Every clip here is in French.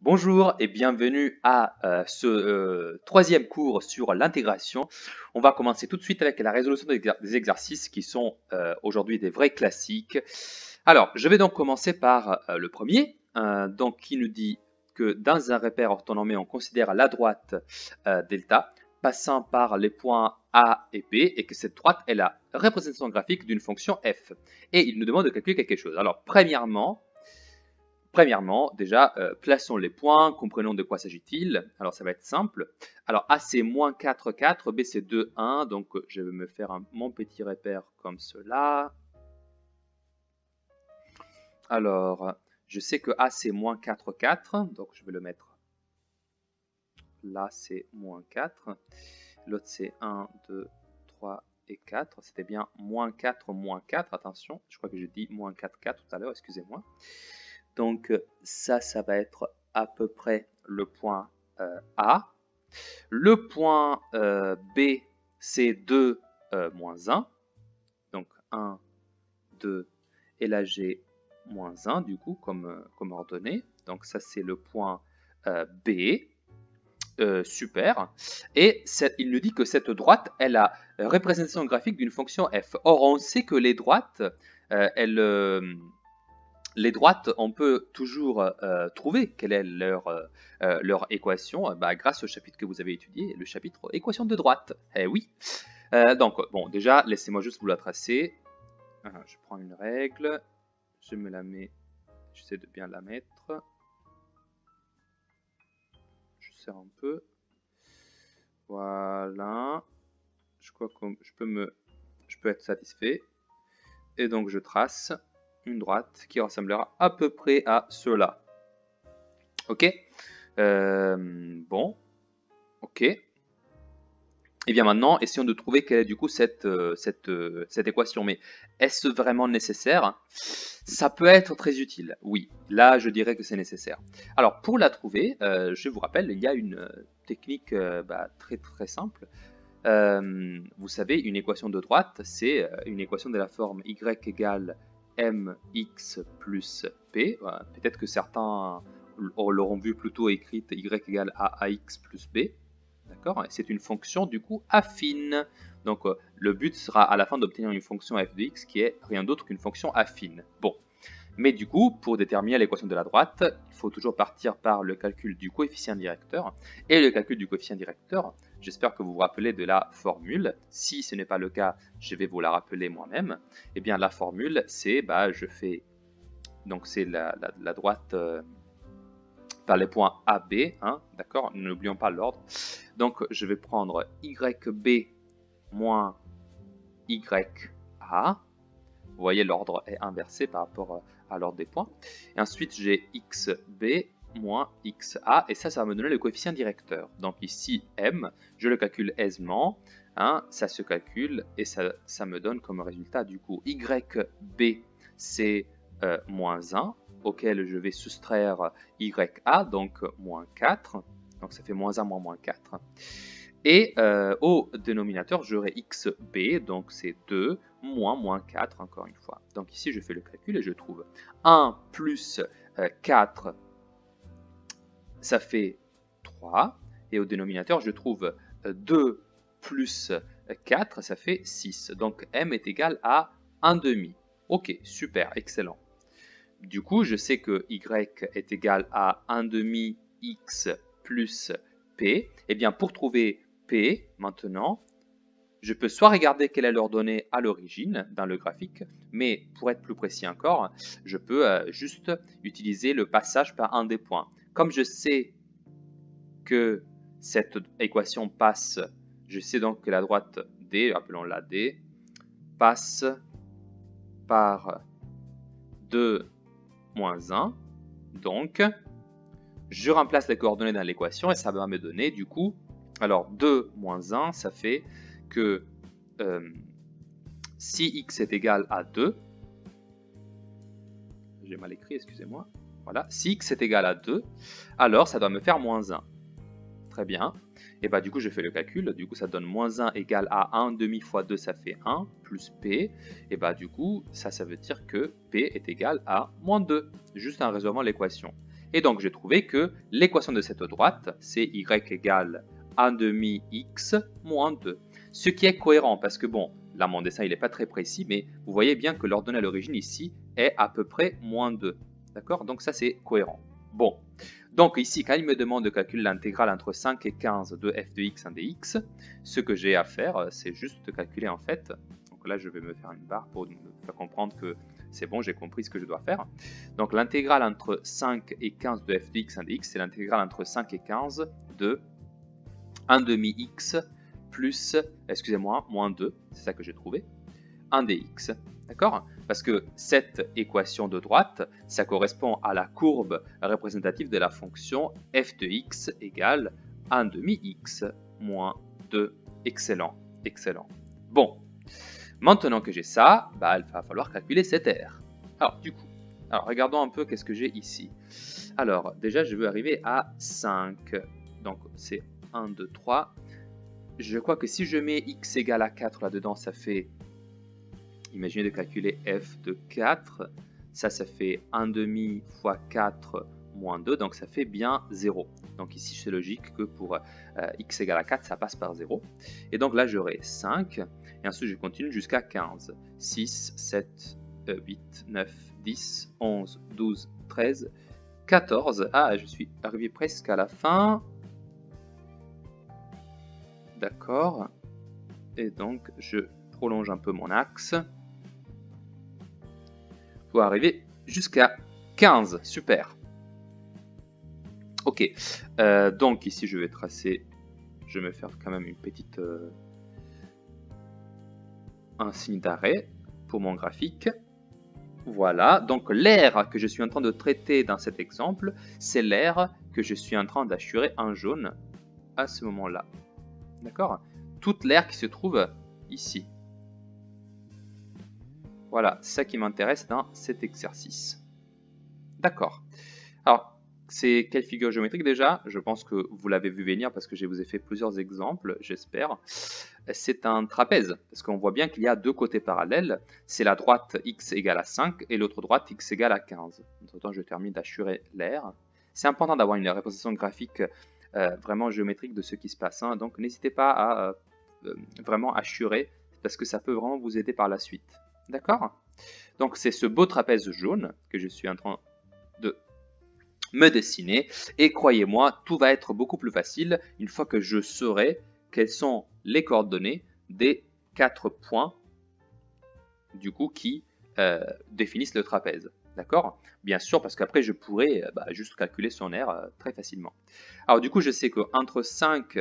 Bonjour et bienvenue à ce troisième cours sur l'intégration. On va commencer tout de suite avec la résolution des exercices qui sont aujourd'hui des vrais classiques. Alors, je vais donc commencer par le premier, donc qui nous dit que dans un repère orthonormé, on considère la droite delta passant par les points A et B et que cette droite est la représentation graphique d'une fonction f. Et il nous demande de calculer quelque chose. Alors, premièrement, déjà, plaçons les points, comprenons de quoi s'agit-il. Alors, ça va être simple. Alors, A, c'est moins 4, 4, B, c'est 2, 1. Donc, je vais me faire mon petit repère comme cela. Alors, je sais que A, c'est moins 4, 4. Donc, je vais le mettre là, c'est moins 4. L'autre, c'est 1, 2, 3 et 4. C'était bien moins 4, moins 4. Attention, je crois que j'ai dit moins 4, 4 tout à l'heure, excusez-moi. Donc ça va être à peu près le point A. Le point B, c'est 2 moins 1. Donc 1, 2, et là j'ai moins 1 du coup comme ordonnée. Donc ça c'est le point B. Super. Et il nous dit que cette droite est la représentation graphique d'une fonction f. Or on sait que les droites, les droites, on peut toujours trouver quelle est leur équation grâce au chapitre que vous avez étudié, le chapitre équation de droite. Eh oui. Donc, bon, déjà, laissez-moi juste vous la tracer. Je prends une règle, je me la mets, j'essaie de bien la mettre. Je serre un peu. Voilà. Je crois que je peux être satisfait. Et donc, je trace une droite qui ressemblera à peu près à cela. Ok, bon, ok. Et bien maintenant, essayons de trouver quelle est du coup cette équation. Mais est-ce vraiment nécessaire? Ça peut être très utile, oui. Là, je dirais que c'est nécessaire. Alors, pour la trouver, je vous rappelle, il y a une technique très très simple. Vous savez, une équation de droite, c'est une équation de la forme y égale mx plus p. Peut-être que certains l'auront vu plutôt écrite y égale ax plus b. D'accord? C'est une fonction du coup affine. Donc le but sera à la fin d'obtenir une fonction f de x qui est rien d'autre qu'une fonction affine. Bon. Mais du coup, pour déterminer l'équation de la droite, il faut toujours partir par le calcul du coefficient directeur. Et le calcul du coefficient directeur, j'espère que vous vous rappelez de la formule. Si ce n'est pas le cas, je vais vous la rappeler moi-même. Eh bien, la formule, c'est, je fais, donc c'est la droite par les points A, B, hein, d'accord? N'oublions pas l'ordre. Donc, je vais prendre YB moins YA. Vous voyez, l'ordre est inversé par rapport à l'ordre des points. Et ensuite, j'ai XB moins XA, et ça va me donner le coefficient directeur. Donc ici, M, je le calcule aisément, hein, ça se calcule, et ça me donne comme résultat, du coup, YB, c'est moins 1, auquel je vais soustraire YA, donc moins 4, donc ça fait moins 1 moins 4. Et au dénominateur, j'aurai xb, donc c'est 2, moins 4, encore une fois. Donc ici, je fais le calcul et je trouve 1 plus 4, ça fait 3. Et au dénominateur, je trouve 2 plus 4, ça fait 6. Donc m est égal à 1 demi. Ok, super, excellent. Du coup, je sais que y est égal à 1 demi x plus p. Et bien, pour trouver P, maintenant, je peux soit regarder quelle est leur donnée à l'origine dans le graphique, mais pour être plus précis encore, je peux juste utiliser le passage par un des points. Comme je sais que cette équation passe, je sais donc que la droite D, appelons-la D, passe par 2 moins 1, donc je remplace les coordonnées dans l'équation et ça va me donner du coup, alors 2 moins 1, ça fait que si x est égal à 2, j'ai mal écrit, excusez-moi, voilà, si x est égal à 2, alors ça doit me faire moins 1. Très bien. Et du coup, je fais le calcul. Du coup, ça donne moins 1 égale à 1 demi fois 2, ça fait 1, plus P. Et du coup, ça veut dire que P est égal à moins 2, juste en résolvant l'équation. Et donc j'ai trouvé que l'équation de cette droite, c'est y égale 1/2 x moins 2. Ce qui est cohérent parce que bon, là mon dessin il n'est pas très précis, mais vous voyez bien que l'ordonnée à l'origine ici est à peu près moins 2. D'accord? Donc ça c'est cohérent. Bon, donc ici quand il me demande de calculer l'intégrale entre 5 et 15 de f de x 1 dx, ce que j'ai à faire c'est juste de calculer en fait. Donc là je vais me faire une barre pour me faire comprendre que c'est bon, j'ai compris ce que je dois faire. Donc l'intégrale entre 5 et 15 de f de x 1 dx, c'est l'intégrale entre 5 et 15 de 1/2 x plus, excusez-moi, moins 2, c'est ça que j'ai trouvé, 1 dx. D'accord? Parce que cette équation de droite, ça correspond à la courbe représentative de la fonction f de x égale 1/2 x moins 2. Excellent, excellent. Bon, maintenant que j'ai ça, il va falloir calculer cette r. Alors, du coup, regardons un peu qu'est-ce que j'ai ici. Alors, déjà, je veux arriver à 5. Donc, c'est 1, 2, 3. Je crois que si je mets x égale à 4 là-dedans, ça fait, imaginez de calculer f de 4, ça fait 1/2 fois 4 moins 2, donc ça fait bien 0. Donc ici, c'est logique que pour x égale à 4, ça passe par 0. Et donc là, j'aurai 5, et ensuite je continue jusqu'à 15. 6, 7, 8, 9, 10, 11, 12, 13, 14. Ah, je suis arrivé presque à la fin. D'accord. Et donc, je prolonge un peu mon axe pour arriver jusqu'à 15. Super. Ok. Donc, ici, je vais tracer... Je vais me faire quand même une petite... un signe d'arrêt pour mon graphique. Voilà. Donc, l'aire que je suis en train de traiter dans cet exemple, c'est l'aire que je suis en train d'assurer en jaune à ce moment-là. D'accord? Toute l'aire qui se trouve ici. Voilà, c'est ça qui m'intéresse dans cet exercice. D'accord. Alors, c'est quelle figure géométrique déjà? Je pense que vous l'avez vu venir parce que je vous ai fait plusieurs exemples, j'espère. C'est un trapèze, parce qu'on voit bien qu'il y a deux côtés parallèles. C'est la droite x égale à 5 et l'autre droite x égale à 15. Entre-temps, je termine d'assurer l'aire. C'est important d'avoir une représentation graphique vraiment géométrique de ce qui se passe. Hein. Donc, n'hésitez pas à vraiment assurer, parce que ça peut vraiment vous aider par la suite. D'accord? Donc, c'est ce beau trapèze jaune que je suis en train de me dessiner. Et croyez-moi, tout va être beaucoup plus facile une fois que je saurai quelles sont les coordonnées des 4 points du coup qui définissent le trapèze. D'accord? Bien sûr, parce qu'après je pourrais juste calculer son aire très facilement. Alors du coup, je sais qu'entre 5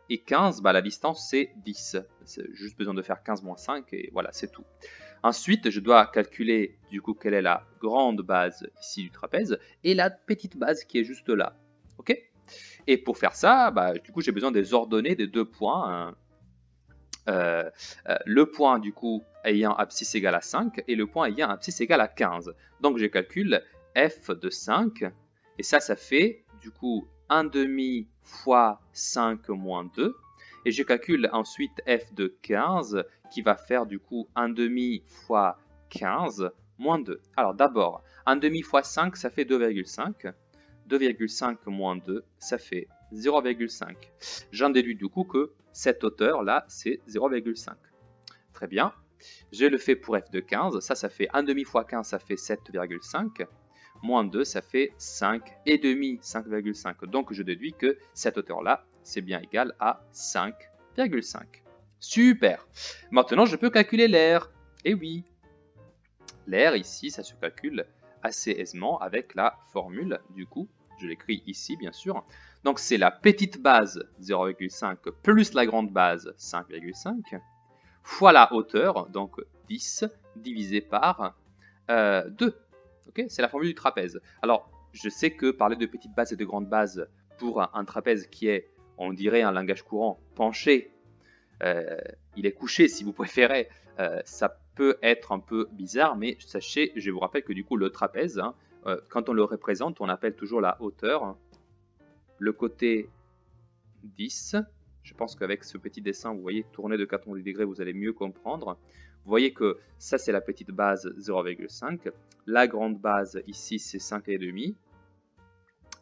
et 15, la distance c'est 10. C'est juste besoin de faire 15 moins 5 et voilà, c'est tout. Ensuite, je dois calculer du coup quelle est la grande base ici du trapèze et la petite base qui est juste là. Ok? Et pour faire ça, du coup, j'ai besoin des ordonnées des deux points. Le point du coup ayant abscisse égale à 5 et le point ayant abscisse égale à 15. Donc je calcule f de 5 et ça fait du coup 1/2 fois 5 moins 2 et je calcule ensuite f de 15 qui va faire du coup 1/2 fois 15 moins 2. Alors d'abord 1/2 fois 5 ça fait 2,5. 2,5 moins 2 ça fait 0,5. J'en déduis du coup que cette hauteur là c'est 0,5. Très bien. Je le fais pour f de 15. Ça fait 1/2 fois 15, ça fait 7,5. Moins 2, ça fait 5,5, 5,5. Donc je déduis que cette hauteur là c'est bien égal à 5,5. Super. Maintenant je peux calculer l'aire. Et oui. L'aire ici ça se calcule assez aisément avec la formule du coup. Je l'écris ici bien sûr. Donc c'est la petite base 0,5 plus la grande base 5,5 fois la hauteur, donc 10 divisé par 2. Okay, c'est la formule du trapèze. Alors je sais que parler de petite base et de grande base pour un trapèze qui est, on dirait en langage courant, penché, il est couché si vous préférez, ça peut être un peu bizarre, mais sachez, je vous rappelle que du coup le trapèze, quand on le représente, on appelle toujours la hauteur, le côté 10. Je pense qu'avec ce petit dessin, vous voyez, tourné de 90 degrés, vous allez mieux comprendre. Vous voyez que ça, c'est la petite base 0,5. La grande base, ici, c'est 5,5.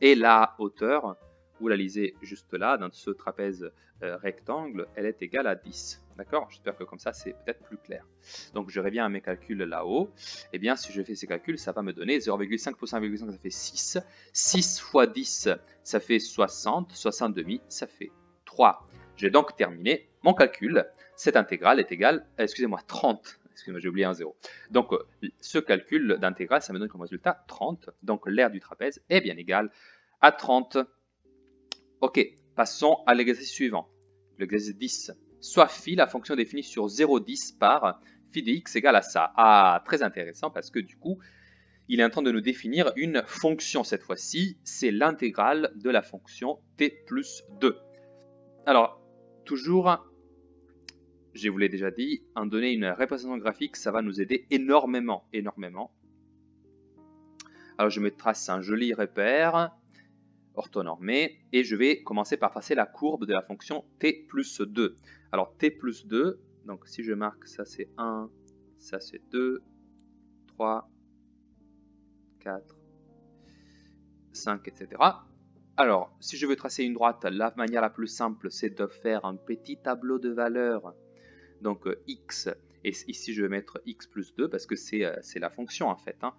Et la hauteur, vous la lisez juste là, dans ce trapèze rectangle, elle est égale à 10. D'accord? J'espère que comme ça, c'est peut-être plus clair. Donc, je reviens à mes calculs là-haut. Eh bien, si je fais ces calculs, ça va me donner 0,5 plus 1,5, ça fait 6. 6 fois 10, ça fait 60. 60 demi, ça fait 3. J'ai donc terminé mon calcul. Cette intégrale est égale, excusez-moi, 30. Excusez-moi, j'ai oublié un 0. Donc, ce calcul d'intégrale, ça me donne comme résultat 30. Donc, l'aire du trapèze est bien égale à 30. Ok, passons à l'exercice suivant. L'exercice 10. Soit phi, la fonction définie sur 0,10 par phi de x égale à ça. Ah, très intéressant parce que du coup, il est en train de nous définir une fonction cette fois-ci. C'est l'intégrale de la fonction t plus 2. Alors, toujours, je vous l'ai déjà dit, en donner une représentation graphique, ça va nous aider énormément. Alors, je me trace un joli repère orthonormé et je vais commencer par tracer la courbe de la fonction t plus 2. Alors t plus 2, donc si je marque ça c'est 1, ça c'est 2, 3, 4, 5, etc. Alors si je veux tracer une droite, la manière la plus simple c'est de faire un petit tableau de valeurs, donc x, et ici je vais mettre x plus 2 parce que c'est la fonction en fait. Hein.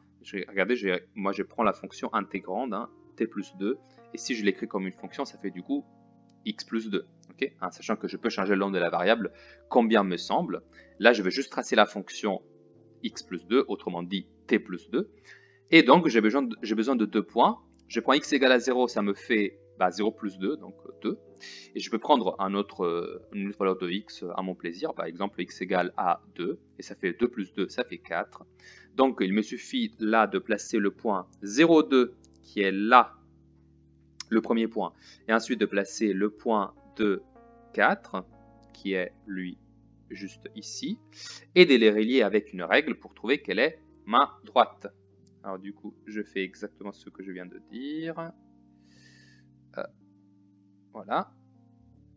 Regardez, moi je prends la fonction intégrande, hein, t plus 2, et si je l'écris comme une fonction, ça fait du coup x plus 2, okay, hein, sachant que je peux changer le nom de la variable, combien me semble. Là, je vais juste tracer la fonction x plus 2, autrement dit t plus 2, et donc j'ai besoin de 2 points. Je prends x égale à 0, ça me fait 0 plus 2, donc 2, et je peux prendre une autre valeur de x à mon plaisir, par exemple x égale à 2, et ça fait 2 plus 2, ça fait 4. Donc il me suffit là de placer le point 0,2 qui est là, le premier point, et ensuite de placer le point 2, 4, qui est lui juste ici, et de les relier avec une règle pour trouver quelle est ma droite. Alors du coup, je fais exactement ce que je viens de dire. Voilà.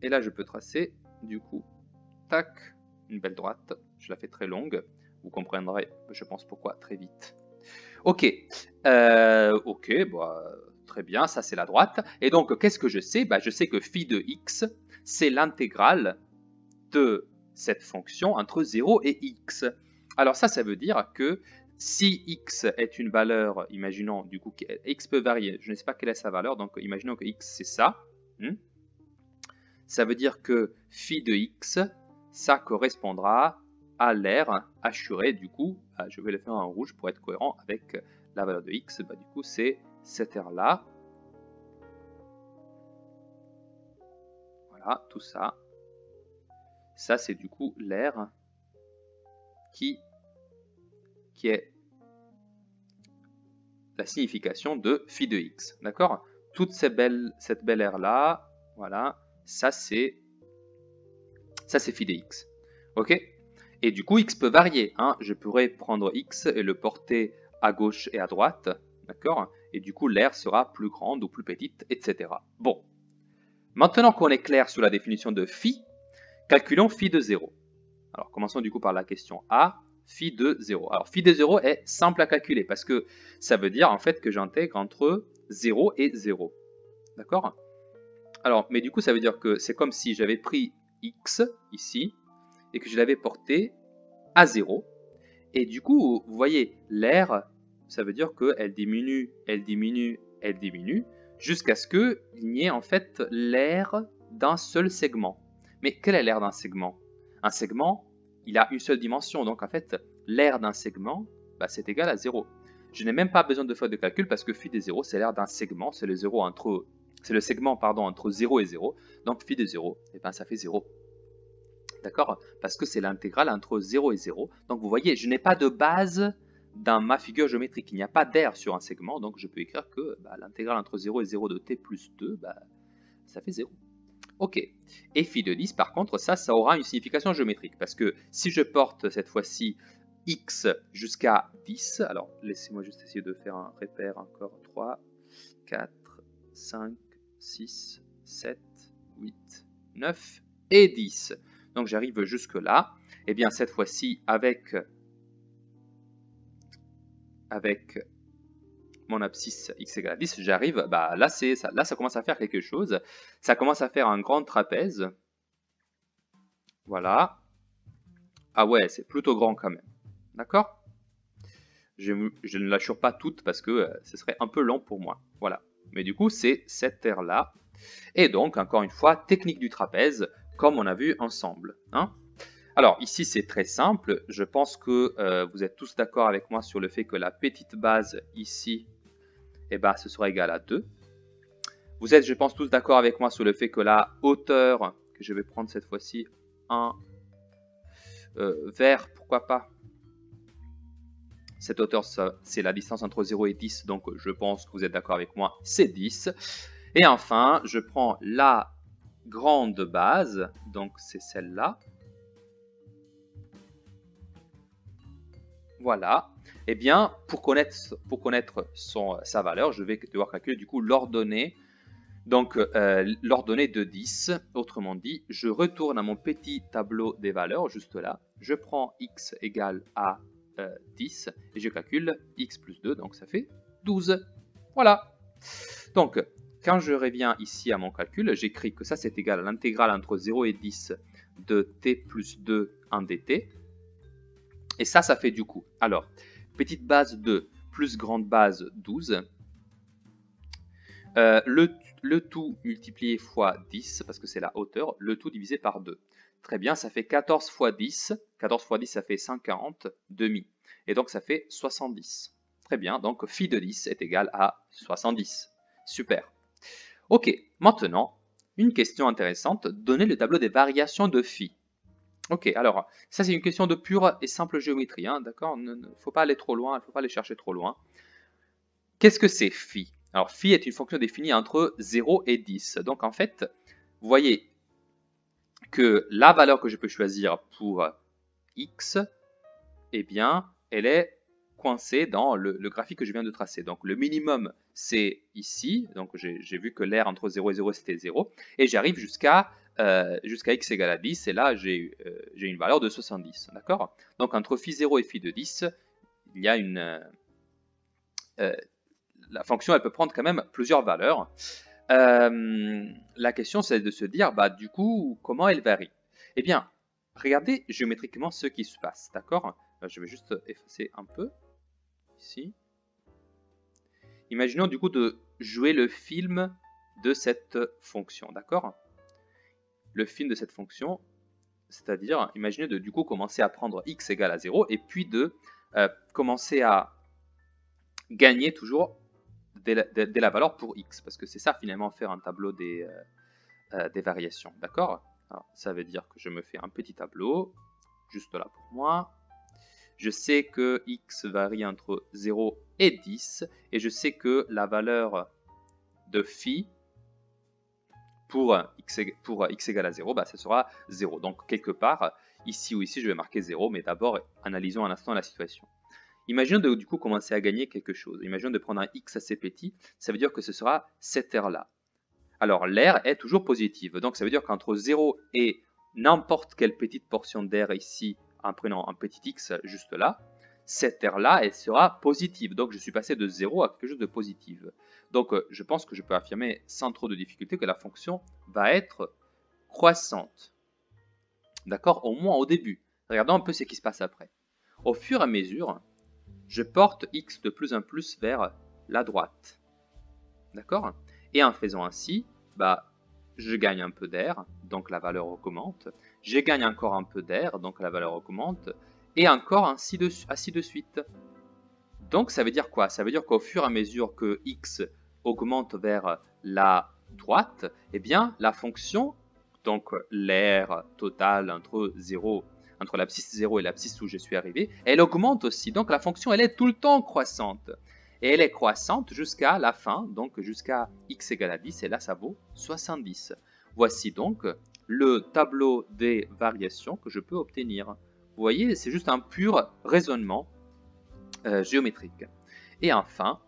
Et là, je peux tracer, du coup, tac, une belle droite. Je la fais très longue. Vous comprendrez, je pense, pourquoi très vite. Ok. Très bien, ça c'est la droite. Et donc, qu'est-ce que je sais? Je sais que phi de x, c'est l'intégrale de cette fonction entre 0 et x. Alors ça veut dire que si x est une valeur, imaginons du coup, x peut varier, je ne sais pas quelle est sa valeur, donc imaginons que x c'est ça. Ça veut dire que phi de x, ça correspondra à l'aire assurée, du coup, je vais le faire en rouge pour être cohérent avec la valeur de x, du coup c'est cette aire-là. Voilà, tout ça. Ça c'est du coup l'aire qui est la signification de phi de x, d'accord? Toute cette belle aire-là, voilà, ça c'est phi de x, ok? Et du coup, x peut varier, hein. Je pourrais prendre x et le porter à gauche et à droite, d'accord? Et du coup, l'aire sera plus grande ou plus petite, etc. Bon, maintenant qu'on est clair sur la définition de phi, calculons phi de 0. Alors, commençons du coup par la question A. Phi de 0. Alors, phi de 0 est simple à calculer parce que ça veut dire en fait que j'intègre entre 0 et 0. D'accord? Alors, mais du coup, ça veut dire que c'est comme si j'avais pris x ici et que je l'avais porté à 0. Et du coup, vous voyez, l'aire, ça veut dire qu'elle diminue, elle diminue, elle diminue, jusqu'à ce qu'il n'y ait en fait l'aire d'un seul segment. Mais quelle est l'aire d'un segment? Un segment, il a une seule dimension, donc en fait, l'aire d'un segment, c'est égal à 0. Je n'ai même pas besoin de faire de calcul parce que phi de 0, c'est l'aire d'un segment, c'est le segment entre 0 et 0, donc phi de 0, ça fait 0. D'accord? Parce que c'est l'intégrale entre 0 et 0. Donc vous voyez, je n'ai pas de base dans ma figure géométrique. Il n'y a pas d'aire sur un segment, donc je peux écrire que l'intégrale entre 0 et 0 de t plus 2, ça fait 0. Ok. Et phi de 10, par contre, ça aura une signification géométrique. Parce que si je porte cette fois-ci x jusqu'à 10, alors laissez-moi juste essayer de faire un repère encore. 3, 4, 5, 6, 7, 8, 9 et 10. Donc j'arrive jusque là. Et bien cette fois-ci avec mon abscisse x égale à 10, j'arrive, bah là, ça commence à faire quelque chose. Ça commence à faire un grand trapèze. Voilà. Ah ouais, c'est plutôt grand quand même. D'accord? Je ne l'assure pas toute parce que ce serait un peu long pour moi. Voilà. Mais du coup, c'est cette terre-là. Et donc, encore une fois, technique du trapèze, comme on a vu ensemble. Hein? Alors, ici, c'est très simple. Je pense que vous êtes tous d'accord avec moi sur le fait que la petite base ici, eh ben, ce sera égal à 2. Vous êtes, je pense, tous d'accord avec moi sur le fait que la hauteur, que je vais prendre cette fois-ci, 1 vers, pourquoi pas. Cette hauteur, c'est la distance entre 0 et 10, donc je pense que vous êtes d'accord avec moi, c'est 10. Et enfin, je prends la grande base, donc c'est celle-là. Voilà. Eh bien, pour connaître sa valeur, je vais devoir calculer du coup l'ordonnée. Donc, l'ordonnée de 10, autrement dit, je retourne à mon petit tableau des valeurs, juste là. Je prends x égale à 10 et je calcule x plus 2, donc ça fait 12. Voilà. Donc, quand je reviens ici à mon calcul, j'écris que ça c'est égal à l'intégrale entre 0 et 10 de t plus 2 en dt. Et ça fait du coup, alors, petite base 2 plus grande base 12. Le tout multiplié fois 10, parce que c'est la hauteur, le tout divisé par 2. Très bien, ça fait 14 fois 10. 14 fois 10, ça fait 140 demi. Et donc, ça fait 70. Très bien, donc phi de 10 est égal à 70. Super. Ok, maintenant, une question intéressante. Donnez le tableau des variations de phi. Ok, alors, ça c'est une question de pure et simple géométrie, hein, d'accord? Il ne faut pas aller trop loin, il ne faut pas aller chercher trop loin. Qu'est-ce que c'est phi? Alors, phi est une fonction définie entre 0 et 10. Donc, en fait, vous voyez que la valeur que je peux choisir pour x, eh bien, elle est coincée dans le graphique que je viens de tracer. Donc, le minimum, c'est ici. Donc, j'ai vu que l'air entre 0 et 0, c'était 0. Et j'arrive jusqu'à x égale à 10. Et là, j'ai une valeur de 70. D'accord? Donc, entre phi 0 et phi de 10, il y a la fonction, elle peut prendre quand même plusieurs valeurs. La question, c'est de se dire, bah, du coup, comment elle varie? Eh bien, regardez géométriquement ce qui se passe, d'accord? Je vais juste effacer un peu, ici. Imaginons du coup de jouer le film de cette fonction, d'accord? Le film de cette fonction, c'est-à-dire, imaginez de du coup commencer à prendre x égale à 0 et puis de commencer à gagner toujours dès la valeur pour x, parce que c'est ça finalement faire un tableau des variations, d'accord? Ça veut dire que je me fais un petit tableau, juste là pour moi. Je sais que x varie entre 0 et 10, et je sais que la valeur de phi pour x égale à 0, bah, ce sera 0. Donc quelque part, ici ou ici, je vais marquer 0, mais d'abord, analysons un instant la situation. Imaginons de du coup commencer à gagner quelque chose. Imaginons de prendre un x assez petit, ça veut dire que ce sera cette aire-là. Alors l'air est toujours positive, donc ça veut dire qu'entre 0 et n'importe quelle petite portion d'air ici, en prenant un petit x juste là, cette aire-là, elle sera positive. Donc je suis passé de 0 à quelque chose de positif. Donc je pense que je peux affirmer sans trop de difficulté que la fonction va être croissante. D'accord? Au moins au début. Regardons un peu ce qui se passe après. Au fur et à mesure, je porte x de plus en plus vers la droite. D'accord? Et en faisant ainsi, bah, je gagne un peu d'air, donc la valeur augmente. Je gagne encore un peu d'air, donc la valeur augmente. Et encore ainsi de suite. Donc ça veut dire quoi? Ça veut dire qu'au fur et à mesure que x augmente vers la droite, eh bien la fonction, donc l'air total entre l'abscisse 0 et l'abscisse où je suis arrivé, elle augmente aussi. Donc la fonction, elle est tout le temps croissante. Et elle est croissante jusqu'à la fin, donc jusqu'à x égale à 10, et là ça vaut 70. Voici donc le tableau des variations que je peux obtenir. Vous voyez, c'est juste un pur raisonnement géométrique. Et enfin,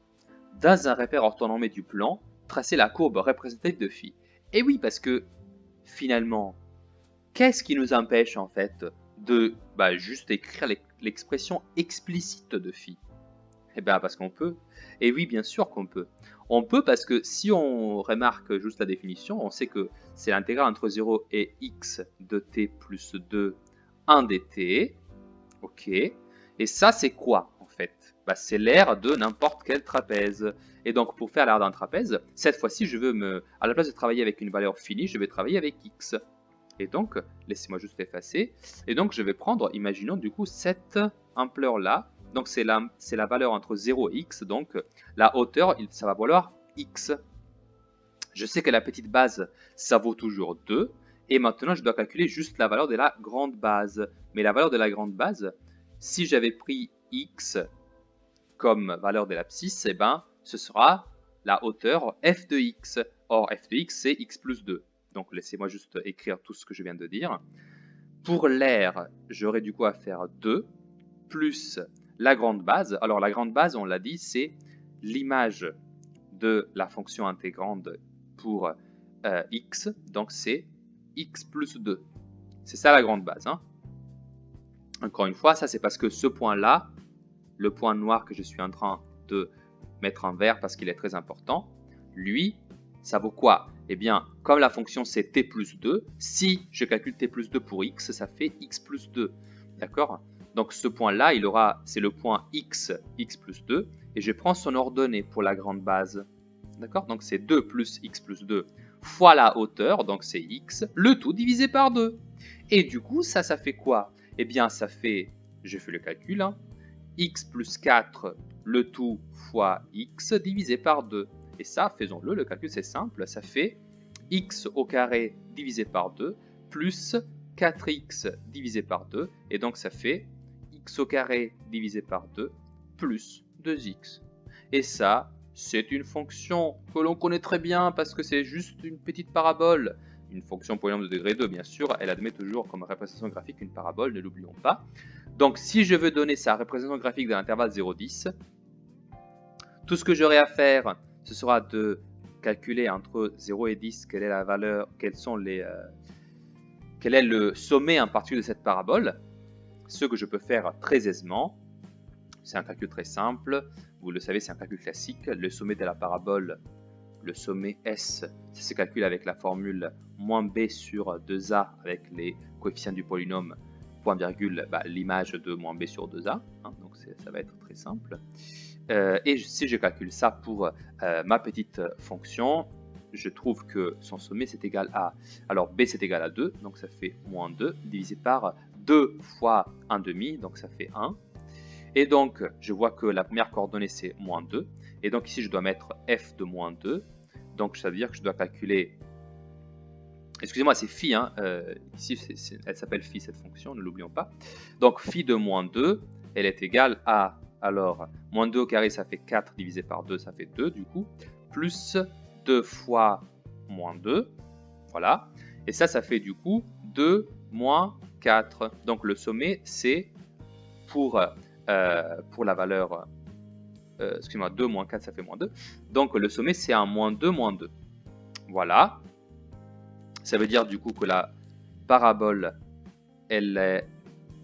dans un repère orthonormé du plan, tracer la courbe représentative de phi. Et oui, parce que finalement, qu'est-ce qui nous empêche en fait de juste écrire l'expression explicite de phi? Eh bien, parce qu'on peut. Et oui, bien sûr qu'on peut. On peut parce que si on remarque juste la définition, on sait que c'est l'intégrale entre 0 et x de t plus 2, 1 dt. Ok. Et ça, c'est quoi, en fait? Bah, c'est l'aire de n'importe quel trapèze. Et donc, pour faire l'aire d'un trapèze, cette fois-ci, je veux à la place de travailler avec une valeur finie, je vais travailler avec x. Et donc, laissez-moi juste effacer. Et donc, je vais prendre, imaginons du coup, cette ampleur-là. Donc, c'est la valeur entre 0 et x. Donc, la hauteur, ça va valoir x. Je sais que la petite base, ça vaut toujours 2. Et maintenant, je dois calculer juste la valeur de la grande base. Mais la valeur de la grande base, si j'avais pris x comme valeur de l'abscisse, eh ben, ce sera la hauteur f de x. Or, f de x, c'est x plus 2. Donc, laissez-moi juste écrire tout ce que je viens de dire. Pour l'aire, j'aurais du coup à faire 2 plus la grande base. Alors, la grande base, on l'a dit, c'est l'image de la fonction intégrande pour x. Donc, c'est x plus 2. C'est ça la grande base. Hein. Encore une fois, ça c'est parce que ce point-là, le point noir que je suis en train de mettre en vert parce qu'il est très important, lui, ça vaut quoi? Eh bien, comme la fonction c'est t plus 2, si je calcule t plus 2 pour x, ça fait x plus 2. D'accord? Donc ce point-là, c'est le point x plus 2, et je prends son ordonnée pour la grande base. D'accord? Donc c'est 2 plus x plus 2 fois la hauteur, donc c'est x, le tout divisé par 2. Et du coup, ça fait quoi? Eh bien, ça fait, je fais le calcul, hein, x plus 4, le tout fois x divisé par 2. Et ça, faisons-le, le calcul c'est simple, ça fait x au carré divisé par 2 plus 4x divisé par 2. Et donc ça fait x au carré divisé par 2 plus 2x. Et ça, c'est une fonction que l'on connaît très bien parce que c'est juste une petite parabole. Une fonction polynôme de degré 2, bien sûr, elle admet toujours comme représentation graphique une parabole, ne l'oublions pas. Donc, si je veux donner sa représentation graphique de l'intervalle 0,10, tout ce que j'aurai à faire, ce sera de calculer entre 0 et 10 quelle est la valeur, quel est le sommet en particulier de cette parabole. Ce que je peux faire très aisément, c'est un calcul très simple. Vous le savez, c'est un calcul classique. Le sommet de la parabole, le sommet S, ça se calcule avec la formule moins b sur 2a avec les coefficients du polynôme, point virgule, l'image de moins b sur 2a. Hein, donc ça va être très simple. Et si je calcule ça pour ma petite fonction, je trouve que son sommet c'est égal à, alors b c'est égal à 2, donc ça fait moins 2, divisé par 2 fois 1,5, donc ça fait 1. Et donc, je vois que la première coordonnée, c'est moins 2. Et donc ici, je dois mettre f de moins 2. Donc, ça veut dire que je dois calculer... Excusez-moi, c'est phi. Hein. Ici, elle s'appelle phi, cette fonction, ne l'oublions pas. Donc, phi de moins 2, elle est égale à... Alors, moins 2 au carré, ça fait 4 divisé par 2, ça fait 2 du coup. Plus 2 fois moins 2. Voilà. Et ça fait du coup 2 moins 4. Donc, le sommet, c'est pour la valeur, excusez-moi, 2 moins 4, ça fait moins 2. Donc le sommet, c'est un moins 2, moins 2. Voilà. Ça veut dire du coup que la parabole, elle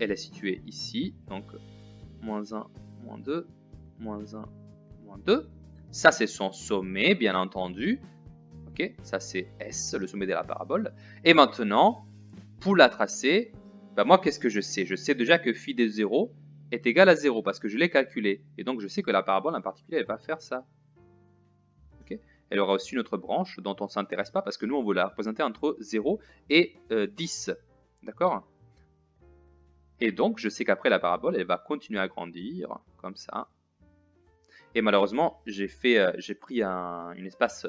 est située ici. Donc, moins 1, moins 2, moins 1, moins 2. Ça, c'est son sommet, bien entendu. Ok, ça, c'est S, le sommet de la parabole. Et maintenant, pour la tracer, moi, qu'est-ce que je sais? Je sais déjà que phi de 0 est égal à 0 parce que je l'ai calculé. Et donc, je sais que la parabole en particulier, elle va faire ça. Okay, elle aura aussi une autre branche dont on ne s'intéresse pas parce que nous, on veut la représenter entre 0 et 10. D'accord? Et donc, je sais qu'après la parabole, elle va continuer à grandir, comme ça. Et malheureusement, j'ai pris un espace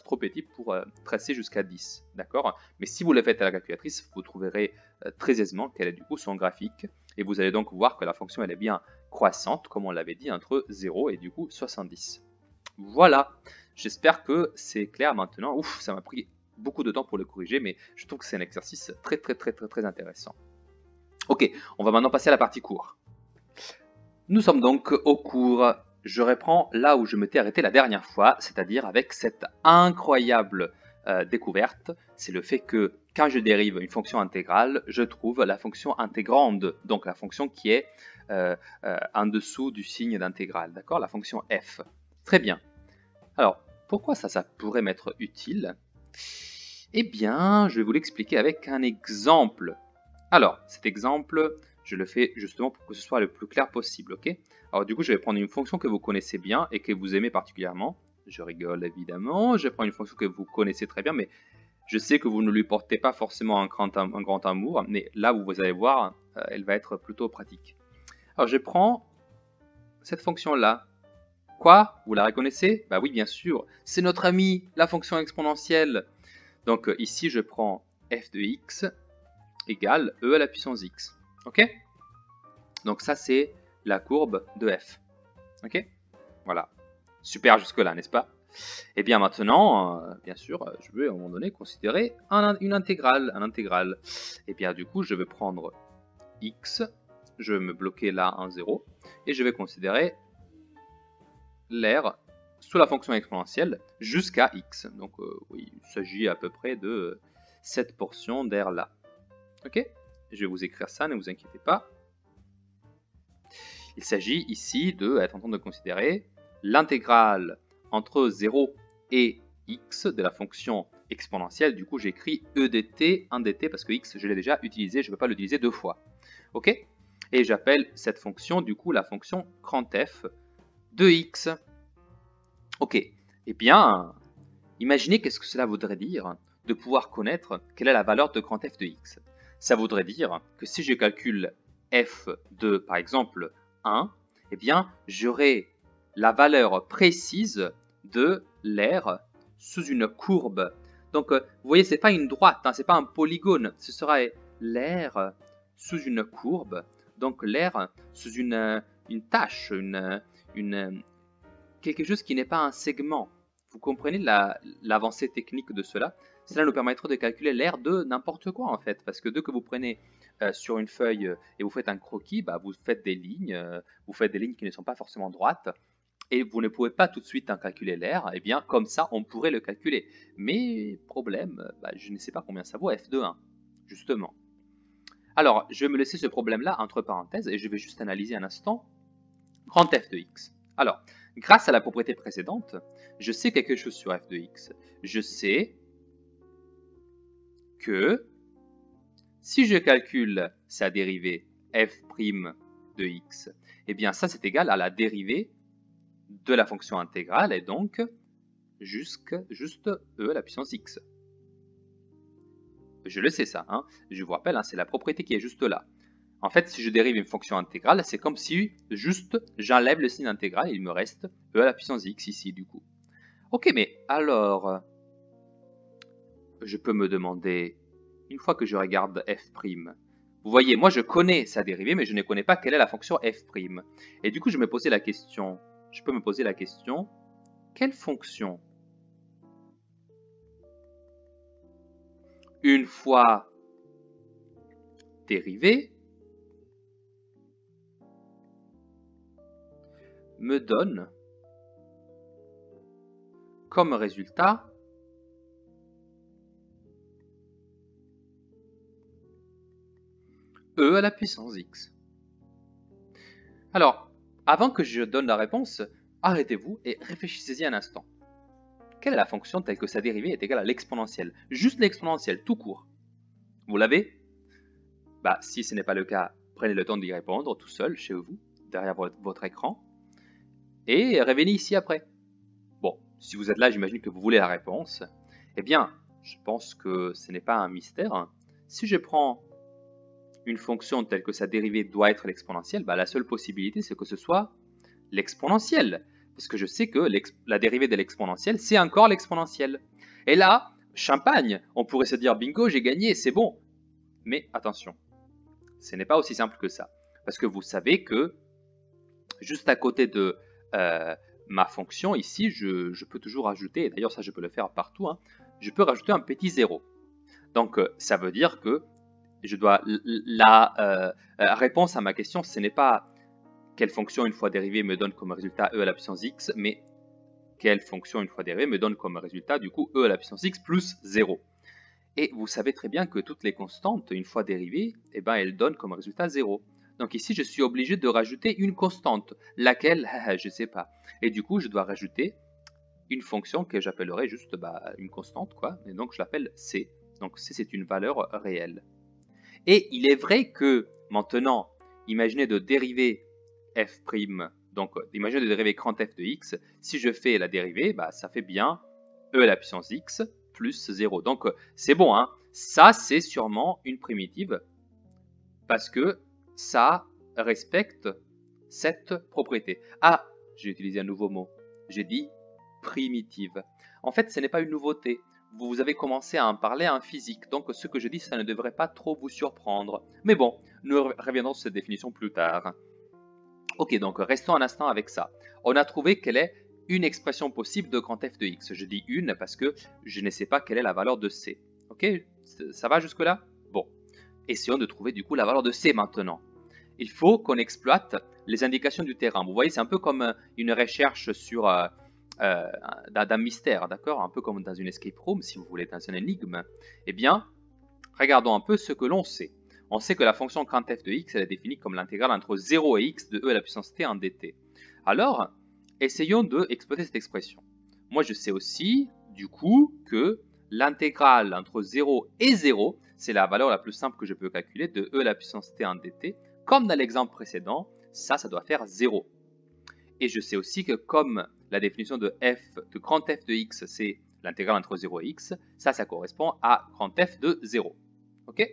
trop petit pour tracer jusqu'à 10. D'accord? Mais si vous le faites à la calculatrice, vous trouverez très aisément quel est du coup son graphique. Et vous allez donc voir que la fonction elle est bien croissante, comme on l'avait dit, entre 0 et du coup 70. Voilà, j'espère que c'est clair maintenant. Ouf, ça m'a pris beaucoup de temps pour le corriger, mais je trouve que c'est un exercice très intéressant. Ok, on va maintenant passer à la partie cours. Nous sommes donc au cours. Je reprends là où je m'étais arrêté la dernière fois, c'est-à-dire avec cette incroyable découverte, c'est le fait que quand je dérive une fonction intégrale, je trouve la fonction intégrande, donc la fonction qui est en dessous du signe d'intégrale, d'accord? La fonction f. Très bien. Alors, pourquoi ça pourrait m'être utile? Eh bien, je vais vous l'expliquer avec un exemple. Alors, cet exemple, je le fais justement pour que ce soit le plus clair possible, ok? Alors du coup, je vais prendre une fonction que vous connaissez bien et que vous aimez particulièrement. Je rigole évidemment, je prends une fonction que vous connaissez très bien, mais je sais que vous ne lui portez pas forcément un grand amour, mais là, vous allez voir, elle va être plutôt pratique. Alors, je prends cette fonction-là. Quoi? Vous la reconnaissez? Bah oui, bien sûr, c'est notre ami, la fonction exponentielle. Donc ici, je prends f de x égale e à la puissance x. Ok? Donc ça, c'est la courbe de f. Ok? Voilà. Super jusque-là, n'est-ce pas? Et bien maintenant, bien sûr, je veux à un moment donné considérer une intégrale. Et bien du coup, je vais prendre x, je vais me bloquer là en 0, et je vais considérer l'air sous la fonction exponentielle jusqu'à x. Donc oui, il s'agit à peu près de cette portion d'air là. Ok? Je vais vous écrire ça, ne vous inquiétez pas. Il s'agit ici d'être en train de considérer l'intégrale entre 0 et x de la fonction exponentielle. Du coup, j'écris e dt, 1 dt, parce que x, je l'ai déjà utilisé, je ne peux pas l'utiliser deux fois. Ok? Et j'appelle cette fonction, du coup, la fonction grand f de x. Ok. Eh bien, imaginez qu'est-ce que cela voudrait dire de pouvoir connaître quelle est la valeur de grand f de x. Ça voudrait dire que si je calcule f de, par exemple, 1, eh bien, j'aurai la valeur précise de l'air sous une courbe. Donc, vous voyez, ce n'est pas une droite, hein, ce n'est pas un polygone, ce sera l'air sous une courbe, donc l'air sous une tâche, quelque chose qui n'est pas un segment. Vous comprenez l'avancée technique de cela? Cela nous permettra de calculer l'air de n'importe quoi en fait, parce que dès que vous prenez sur une feuille et vous faites un croquis, bah, vous faites des lignes qui ne sont pas forcément droites, et vous ne pouvez pas tout de suite en calculer l'air, et bien comme ça on pourrait le calculer. Mais problème, bah, je ne sais pas combien ça vaut f de 1, justement. Alors je vais me laisser ce problème-là entre parenthèses et je vais juste analyser un instant grand f de x. Alors, grâce à la propriété précédente, je sais quelque chose sur f de x. Je sais que si je calcule sa dérivée f' de x, eh bien ça c'est égal à la dérivée de la fonction intégrale et donc juste e à la puissance x. Je le sais ça, hein. Je vous rappelle, hein, c'est la propriété qui est juste là. En fait, si je dérive une fonction intégrale, c'est comme si juste j'enlève le signe intégral et il me reste e à la puissance x ici du coup. Ok, mais alors, je peux me demander, une fois que je regarde f', vous voyez, moi je connais sa dérivée, mais je ne connais pas quelle est la fonction f'. Et du coup, je peux me poser la question, quelle fonction, une fois dérivée, me donne comme résultat e à la puissance x. Alors, avant que je donne la réponse, arrêtez-vous et réfléchissez-y un instant. Quelle est la fonction telle que sa dérivée est égale à l'exponentielle? Juste l'exponentielle, tout court. Vous l'avez? Bah, si ce n'est pas le cas, prenez le temps d'y répondre tout seul, chez vous, derrière votre écran, et revenez ici après. Bon, si vous êtes là, j'imagine que vous voulez la réponse. Eh bien, je pense que ce n'est pas un mystère. Si je prends une fonction telle que sa dérivée doit être l'exponentielle, bah, la seule possibilité, c'est que ce soit l'exponentielle. Parce que je sais que la dérivée de l'exponentielle, c'est encore l'exponentielle. Et là, champagne, on pourrait se dire bingo, j'ai gagné, c'est bon. Mais attention, ce n'est pas aussi simple que ça. Parce que vous savez que juste à côté de ma fonction, ici, je peux toujours ajouter, et d'ailleurs ça je peux le faire partout, hein, je peux rajouter un petit 0. Donc ça veut dire que je dois la réponse à ma question, ce n'est pas quelle fonction une fois dérivée me donne comme résultat e à la puissance x, mais quelle fonction une fois dérivée me donne comme résultat du coup e à la puissance x plus 0. Et vous savez très bien que toutes les constantes, une fois dérivées, eh ben, elles donnent comme résultat 0. Donc ici, je suis obligé de rajouter une constante. Laquelle? Je ne sais pas. Et du coup, je dois rajouter une fonction que j'appellerai juste une constante, quoi. Et donc, je l'appelle c. Donc c, c'est une valeur réelle. Et il est vrai que maintenant, imaginez de dériver f', donc imaginez de dériver grand f de x. Si je fais la dérivée, ça fait bien e à la puissance x plus 0. Donc c'est bon, hein. Ça, c'est sûrement une primitive parce que ça respecte cette propriété. Ah, j'ai utilisé un nouveau mot. J'ai dit primitive. En fait, ce n'est pas une nouveauté. Vous avez commencé à en parler en physique, donc ce que je dis, ça ne devrait pas trop vous surprendre. Mais bon, nous reviendrons sur cette définition plus tard. Ok, donc restons un instant avec ça. On a trouvé quelle est une expression possible de grand f de x. Je dis une parce que je ne sais pas quelle est la valeur de c. Ok, ça va jusque-là? Bon, essayons de trouver du coup la valeur de c maintenant. Il faut qu'on exploite les indications du terrain. Vous voyez, c'est un peu comme une recherche sur d'un mystère, d'accord? Un peu comme dans une escape room, si vous voulez, dans une énigme. Eh bien, regardons un peu ce que l'on sait. On sait que la fonction grand f de x, elle est définie comme l'intégrale entre 0 et x de e à la puissance t en dt. Alors, essayons d'exploiter cette expression. Moi, je sais aussi, du coup, que l'intégrale entre 0 et 0, c'est la valeur la plus simple que je peux calculer de e à la puissance t en dt. Comme dans l'exemple précédent, ça doit faire 0. Et je sais aussi que comme la définition de grand f de x, c'est l'intégrale entre 0 et x, ça correspond à grand f de 0. Ok?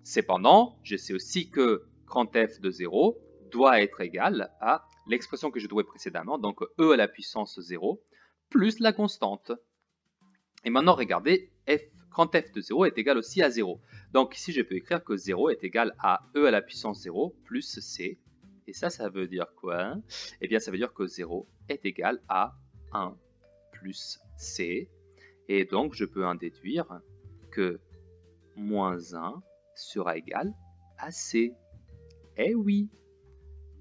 Cependant, je sais aussi que grand f de 0 doit être égal à l'expression que je trouvais précédemment, donc e à la puissance 0, plus la constante. Et maintenant, regardez, grand f de 0 est égal aussi à 0. Donc ici, je peux écrire que 0 est égal à e à la puissance 0 plus c. Et ça veut dire quoi? Eh bien, ça veut dire que 0 est égal à 1 plus c. Et donc, je peux en déduire que moins 1 sera égal à c. Eh oui!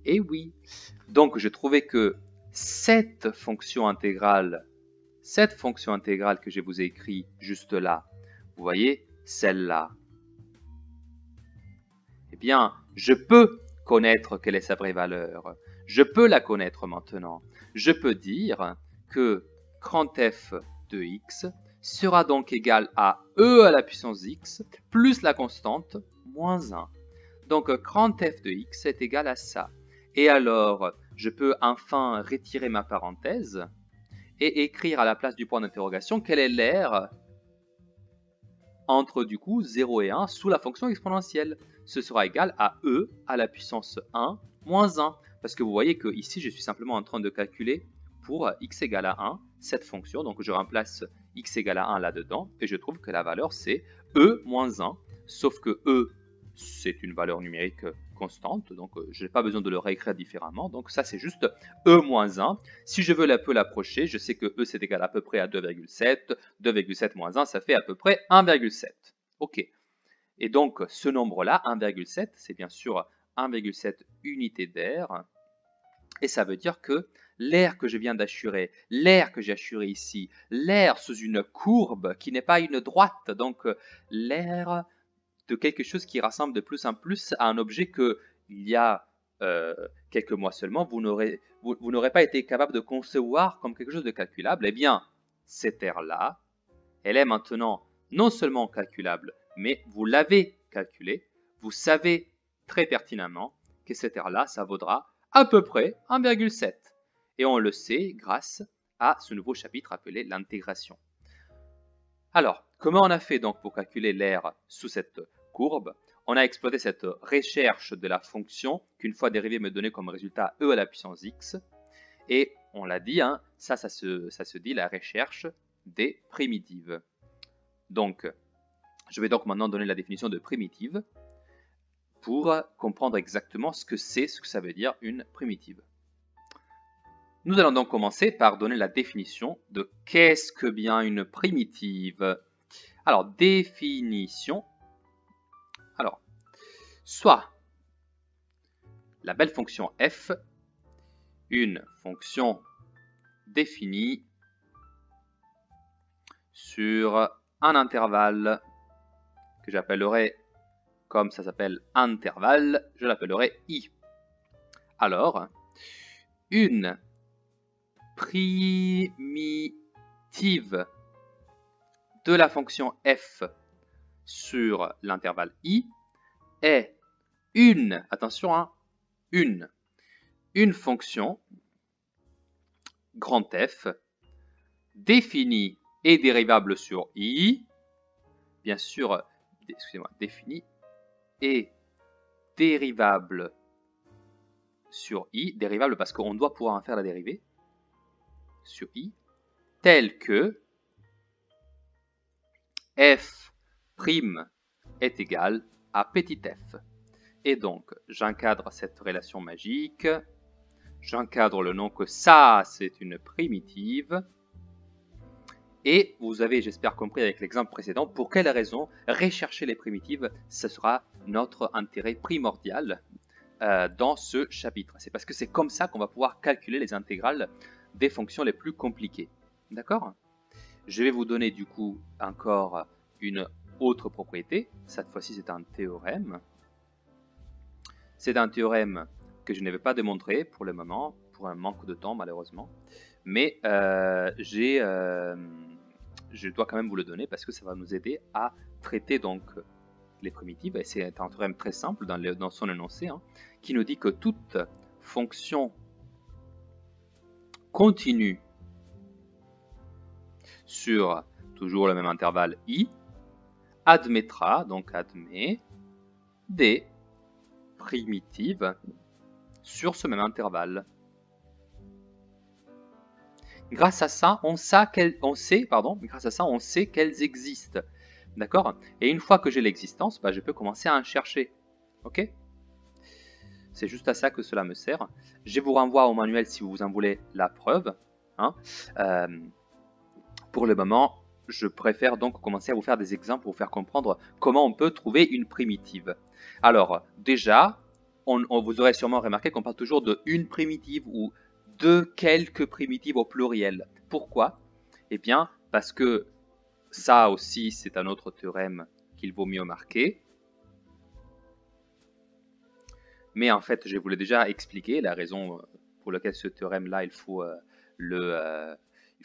Eh oui! Donc, je trouvais que cette fonction intégrale que je vous ai écrite juste là, vous voyez, celle-là, eh bien, je peux connaître quelle est sa vraie valeur. Je peux la connaître maintenant. Je peux dire que grand f de x sera donc égal à e à la puissance x plus la constante moins 1. Donc, grand f de x est égal à ça. Et alors, je peux enfin retirer ma parenthèse et écrire à la place du point d'interrogation quelle est l'aire entre du coup 0 et 1 sous la fonction exponentielle. Ce sera égal à e à la puissance 1 moins 1. Parce que vous voyez que ici, je suis simplement en train de calculer pour x égale à 1 cette fonction. Donc je remplace x égale à 1 là-dedans et je trouve que la valeur c'est e moins 1. Sauf que e, c'est une valeur numérique constante, donc je n'ai pas besoin de le réécrire différemment. Donc ça c'est juste e moins 1. Si je veux un peu l'approcher, je sais que e c'est égal à peu près à 2,7. 2,7 moins 1, ça fait à peu près 1,7. Ok. Et donc ce nombre-là, 1,7, c'est bien sûr 1,7 unités d'air. Et ça veut dire que l'air que je viens d'assurer, l'air que j'ai assuré ici, l'air sous une courbe qui n'est pas une droite, donc l'air de quelque chose qui rassemble de plus en plus à un objet que il y a quelques mois seulement, vous n'aurez pas été capable de concevoir comme quelque chose de calculable. Eh bien, cette aire-là, elle est maintenant non seulement calculable, mais vous l'avez calculé, vous savez très pertinemment que cette aire-là, ça vaudra à peu près 1,7. Et on le sait grâce à ce nouveau chapitre appelé l'intégration. Alors, comment on a fait donc pour calculer l'aire sous cette courbe? On a exploité cette recherche de la fonction qu'une fois dérivée me donnait comme résultat e à la puissance x. Et on l'a dit, hein, ça se dit la recherche des primitives. Donc, je vais donc maintenant donner la définition de primitive pour comprendre exactement ce que ça veut dire une primitive. Nous allons donc commencer par donner la définition de qu'est-ce que bien une primitive. Alors, définition. Alors, soit la belle fonction f, une fonction définie sur un intervalle que j'appellerai comme ça s'appelle intervalle, je l'appellerai i. Alors, une primitive de la fonction f sur l'intervalle i est une, attention, hein, une fonction grand F définie et dérivable sur i, bien sûr, excusez-moi, définie et dérivable sur i, dérivable parce qu'on doit pouvoir en faire la dérivée sur i, tel que f' est égal à petit f. Et donc, j'encadre cette relation magique, j'encadre le nom que ça, c'est une primitive. Et vous avez, j'espère, compris avec l'exemple précédent, pour quelle raison rechercher les primitives, ce sera notre intérêt primordial dans ce chapitre. C'est parce que c'est comme ça qu'on va pouvoir calculer les intégrales des fonctions les plus compliquées. D'accord? Je vais vous donner du coup encore une autre propriété. Cette fois-ci, c'est un théorème. C'est un théorème que je ne vais pas démontrer pour le moment, pour un manque de temps malheureusement. Mais je dois quand même vous le donner parce que ça va nous aider à traiter donc les primitives. Et c'est un théorème très simple dans son énoncé, hein, qui nous dit que toute fonction continue sur toujours le même intervalle i admettra, donc admet, des primitives sur ce même intervalle. Grâce à ça, on sait qu'elles existent. D'accord? Et une fois que j'ai l'existence, je peux commencer à en chercher. Ok? C'est juste à ça que cela me sert. Je vous renvoie au manuel si vous en voulez la preuve. Hein. Pour le moment, je préfère donc commencer à vous faire des exemples pour vous faire comprendre comment on peut trouver une primitive. Alors, déjà, vous aurez sûrement remarqué qu'on parle toujours de une primitive ou de quelques primitives au pluriel. Pourquoi? Eh bien, parce que ça aussi, c'est un autre théorème qu'il vaut mieux marquer. Mais en fait, je vous l'ai déjà expliqué, la raison pour laquelle ce théorème-là, il faut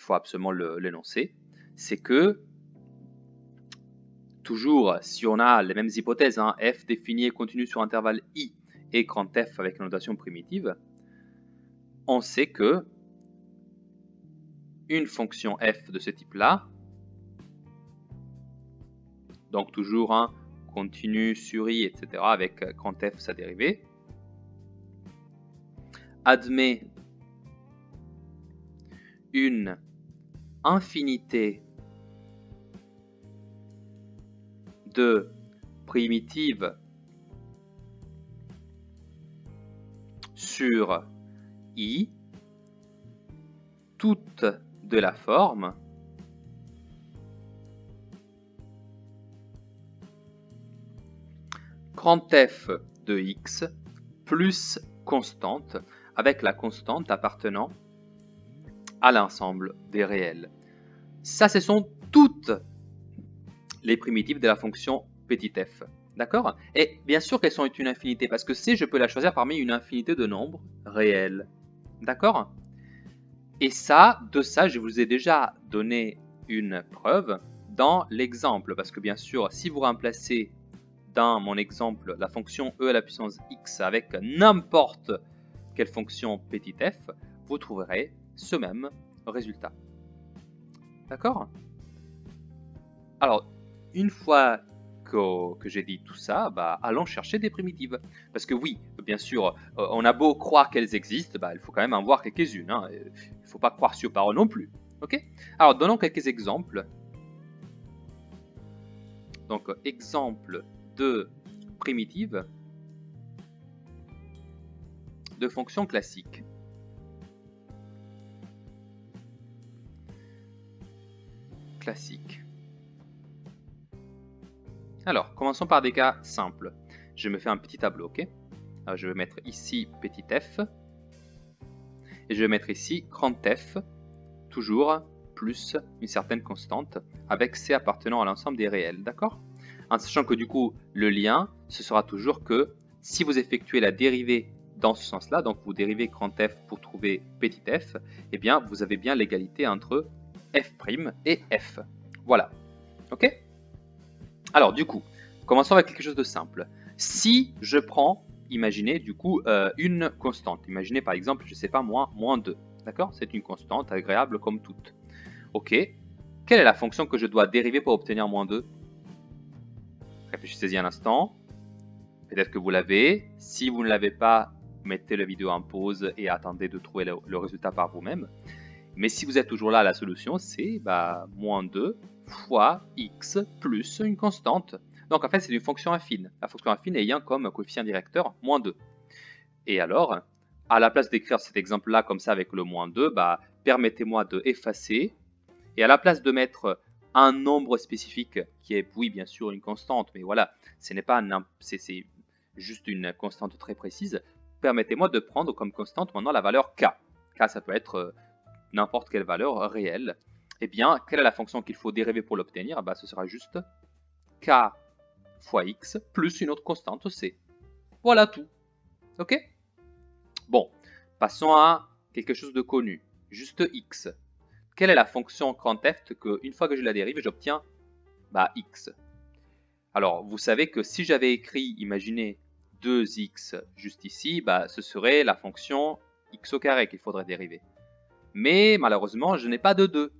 absolument l'énoncer. C'est que, toujours, si on a les mêmes hypothèses, hein, f défini et continu sur intervalle i et grand f avec la notation primitive, on sait que une fonction f de ce type-là, donc toujours un continu sur i, etc., avec grand f sa dérivée, admet une infinité de primitives sur i, toutes de la forme grand F de x plus constante, avec la constante appartenant à l'ensemble des réels. Ça, ce sont toutes les primitives de la fonction petit f. D'accord? Et bien sûr qu'elles sont une infinité, parce que C, je peux la choisir parmi une infinité de nombres réels. D'accord? Et ça, de ça, je vous ai déjà donné une preuve dans l'exemple, parce que bien sûr, si vous remplacez dans mon exemple la fonction e à la puissance x avec n'importe quelle fonction petit f, vous trouverez ce même résultat. D'accord? Alors, une fois que j'ai dit tout ça, allons chercher des primitives. Parce que oui, bien sûr, on a beau croire qu'elles existent, il faut quand même en voir quelques-unes. Hein. Il ne faut pas croire sur parole non plus. Ok? Alors, donnons quelques exemples. Donc, exemple de primitives de fonctions classiques. Alors, commençons par des cas simples. Je me fais un petit tableau, ok? Alors, je vais mettre ici petit f. Et je vais mettre ici grand F, toujours plus une certaine constante, avec C appartenant à l'ensemble des réels, d'accord? En sachant que du coup, le lien, ce sera toujours que si vous effectuez la dérivée dans ce sens-là, donc vous dérivez grand f pour trouver petit f, eh bien vous avez bien l'égalité entre f' et f. Voilà. Ok? Alors du coup, commençons avec quelque chose de simple. Si je prends, imaginez du coup une constante. Imaginez par exemple, je ne sais pas moi, moins 2. D'accord? C'est une constante agréable comme toute. Ok. Quelle est la fonction que je dois dériver pour obtenir moins 2? Réfléchissez-y un instant. Peut-être que vous l'avez. Si vous ne l'avez pas, mettez la vidéo en pause et attendez de trouver le résultat par vous-même. Mais si vous êtes toujours là, la solution c'est moins 2 fois x plus une constante. Donc en fait c'est une fonction affine. La fonction affine ayant comme coefficient directeur moins 2. Et alors, à la place d'écrire cet exemple-là comme ça avec le moins 2, permettez-moi de effacer. Et à la place de mettre un nombre spécifique qui est, oui bien sûr, une constante, mais voilà, ce n'est pas c'est juste une constante très précise, permettez-moi de prendre comme constante maintenant la valeur k. K, ça peut être n'importe quelle valeur réelle. Eh bien, quelle est la fonction qu'il faut dériver pour l'obtenir? Ce sera juste k fois x plus une autre constante c. Voilà tout. Ok? Bon, passons à quelque chose de connu, juste x. Quelle est la fonction grand f que, une fois que je la dérive, j'obtiens x? Alors, vous savez que si j'avais écrit, imaginez, 2x juste ici, ce serait la fonction x au carré qu'il faudrait dériver. Mais malheureusement, je n'ai pas de 2.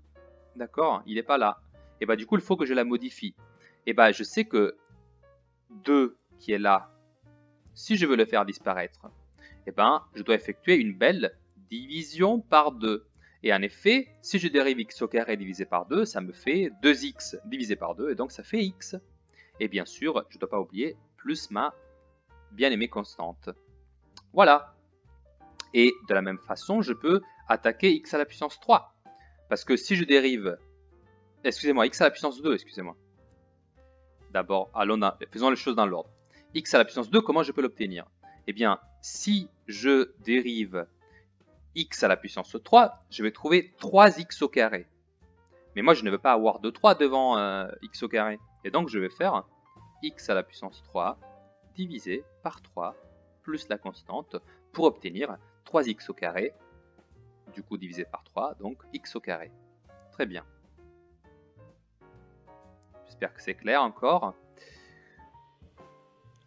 D'accord? Il n'est pas là. Et du coup, il faut que je la modifie. Et je sais que 2 qui est là, si je veux le faire disparaître, je dois effectuer une belle division par 2. Et en effet, si je dérive x au carré divisé par 2, ça me fait 2x divisé par 2, et donc ça fait x. Et bien sûr, je ne dois pas oublier, plus ma bien-aimée constante. Voilà. Et de la même façon, je peux attaquer x à la puissance 3. Parce que si je dérive, excusez-moi, x à la puissance 2, excusez-moi. D'abord, faisons les choses dans l'ordre. X à la puissance 2, comment je peux l'obtenir? Eh bien, si je dérive x à la puissance 3, je vais trouver 3x au carré. Mais moi, je ne veux pas avoir de 3 devant x au carré. Et donc, je vais faire x à la puissance 3 divisé par 3 plus la constante pour obtenir 3x au carré, du coup divisé par 3, donc x au carré. Très bien. J'espère que c'est clair encore.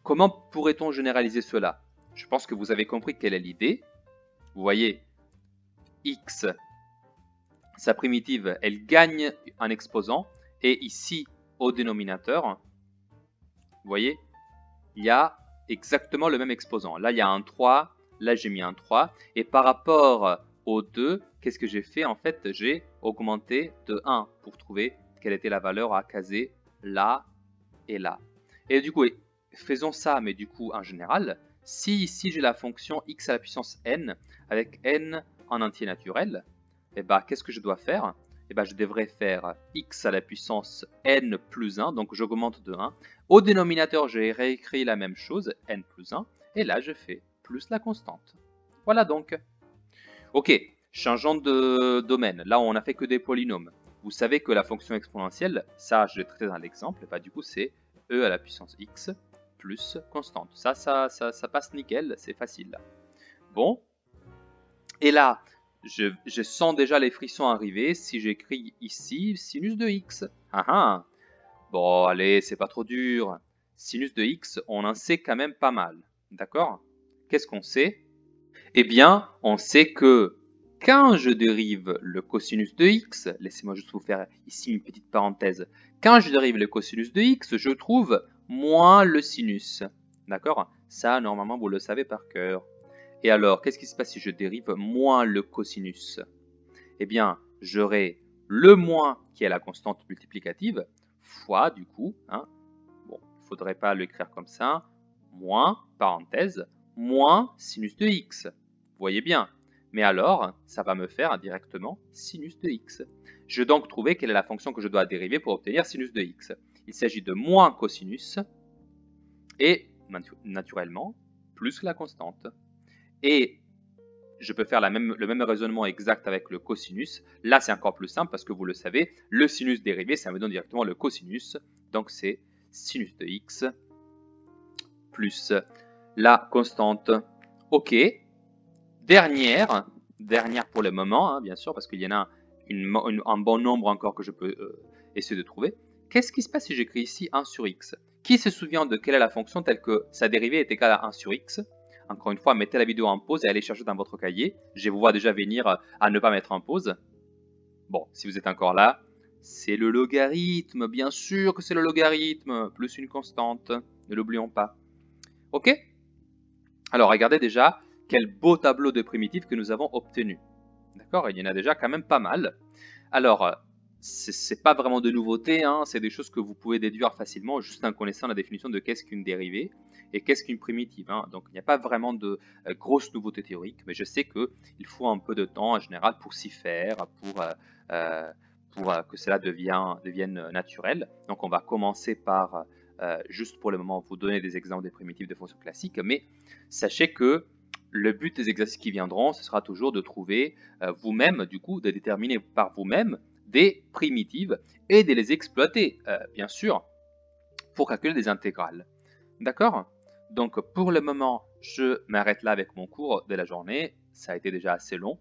Comment pourrait-on généraliser cela? Je pense que vous avez compris quelle est l'idée. Vous voyez, x, sa primitive, elle gagne un exposant. Et ici, au dénominateur, vous voyez, il y a exactement le même exposant. Là, il y a un 3, là, j'ai mis un 3. Et par rapport au 2, qu'est-ce que j'ai fait? En fait, j'ai augmenté de 1 pour trouver quelle était la valeur à caser là et là. Et du coup, faisons ça, mais du coup, en général, si ici j'ai la fonction x à la puissance n, avec n en entier naturel, qu'est-ce que je dois faire? Je devrais faire x à la puissance n plus 1, donc j'augmente de 1. Au dénominateur, j'ai réécrit la même chose, n plus 1, et là je fais plus la constante. Voilà donc. Ok, changeons de domaine. Là, on n'a fait que des polynômes. Vous savez que la fonction exponentielle, ça je l'ai traité dans l'exemple, du coup c'est e à la puissance x plus constante. Ça passe nickel, c'est facile là. Bon, et là, je sens déjà les frissons arriver si j'écris ici sinus de x. Bon, allez, c'est pas trop dur. Sinus de x, on en sait quand même pas mal. D'accord? Qu'est-ce qu'on sait? Eh bien, on sait que quand je dérive le cosinus de x, laissez-moi juste vous faire ici une petite parenthèse. Quand je dérive le cosinus de x, je trouve moins le sinus. D'accord? Ça, normalement, vous le savez par cœur. Et alors, qu'est-ce qui se passe si je dérive moins le cosinus? Eh bien, j'aurai le moins, qui est la constante multiplicative, fois, du coup, bon, il ne faudrait pas l'écrire comme ça, moins, parenthèse, moins sinus de x. Vous voyez bien. Mais alors, ça va me faire directement sinus de x. Je vais donc trouver quelle est la fonction que je dois dériver pour obtenir sinus de x. Il s'agit de moins cosinus et, naturellement, plus la constante. Et je peux faire le même raisonnement exact avec le cosinus. Là, c'est encore plus simple parce que vous le savez, le sinus dérivé, ça me donne directement le cosinus. Donc, c'est sinus de x plus la constante. Ok. Dernière pour le moment, hein, bien sûr, parce qu'il y en a un bon nombre encore que je peux essayer de trouver. Qu'est-ce qui se passe si j'écris ici 1 sur x? Qui se souvient de quelle est la fonction telle que sa dérivée est égale à 1 sur x? Encore une fois, mettez la vidéo en pause et allez chercher dans votre cahier. Je vous vois déjà venir à ne pas mettre en pause. Bon, si vous êtes encore là, c'est le logarithme, bien sûr que c'est le logarithme, plus une constante, ne l'oublions pas. Ok? Alors, regardez déjà quel beau tableau de primitives que nous avons obtenu. D'accord? Il y en a déjà quand même pas mal. Alors, c'est pas vraiment de nouveauté, hein, c'est des choses que vous pouvez déduire facilement juste en connaissant la définition de qu'est-ce qu'une dérivée et qu'est-ce qu'une primitive. Hein. Donc, il n'y a pas vraiment de grosses nouveautés théoriques, mais je sais qu'il faut un peu de temps en général pour s'y faire, pour que cela devienne naturel. Donc, on va commencer par, juste pour le moment, vous donner des exemples des primitives de fonctions classiques, mais sachez que le but des exercices qui viendront, ce sera toujours de trouver vous-même, du coup, de déterminer par vous-même des primitives et de les exploiter, bien sûr, pour calculer des intégrales. D'accord? Donc, pour le moment, je m'arrête là avec mon cours de la journée. Ça a été déjà assez long.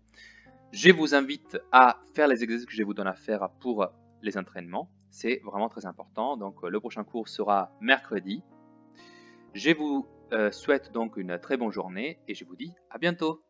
Je vous invite à faire les exercices que je vous donne à faire pour les entraînements. C'est vraiment très important. Donc, le prochain cours sera mercredi. Je vous souhaite donc une très bonne journée et je vous dis à bientôt.